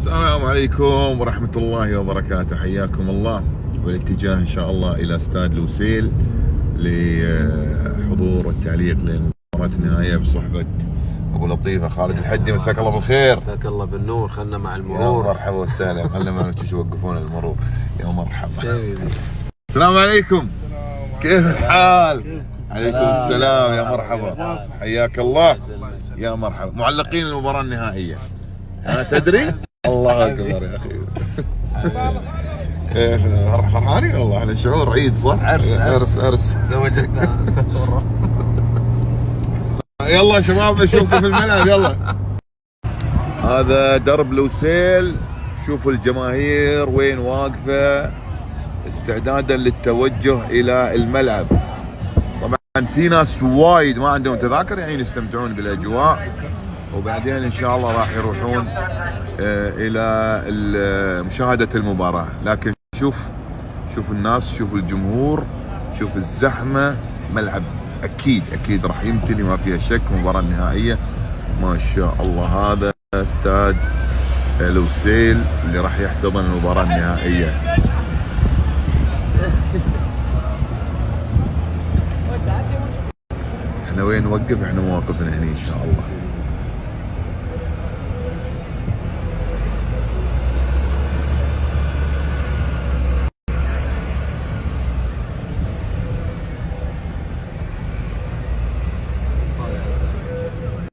السلام عليكم ورحمة الله وبركاته، حياكم الله. والاتجاه إن شاء الله إلى استاد لوسيل لحضور والتعليق للمباراة النهائية بصحبة أبو لطيفة خالد الحدي. مساك الله بالخير. مساك الله بالنور. خلنا مع المرور. يا مرحبا وسهلا. خلنا ما توقفون المرور. يا مرحبا. السلام عليكم. كيف الحال؟ عليكم السلام. يا مرحبا، حياك الله. يا مرحبا. معلقين المباراة النهائية، أنا تدري؟ الله أكبر يا أخي. فرحانين والله. احنا شعور عيد صح؟ عرس زوجتنا. يلا شباب نشوفكم في الملعب. يلا. هذا درب لوسيل. شوفوا الجماهير وين واقفة استعدادا للتوجه إلى الملعب. طبعا في ناس وايد ما عندهم تذاكر، يعني يستمتعون بالأجواء، وبعدين إن شاء الله راح يروحون إلى مشاهدة المباراة. لكن شوف الناس، شوف الجمهور، شوف الزحمة. ملعب أكيد راح يمتلي، ما فيها شك. مباراة نهائية ما شاء الله. هذا استاد لوسيل اللي راح يحتضن المباراة النهائية. احنا وين نوقف؟ احنا مواقفنا هنا ان شاء الله.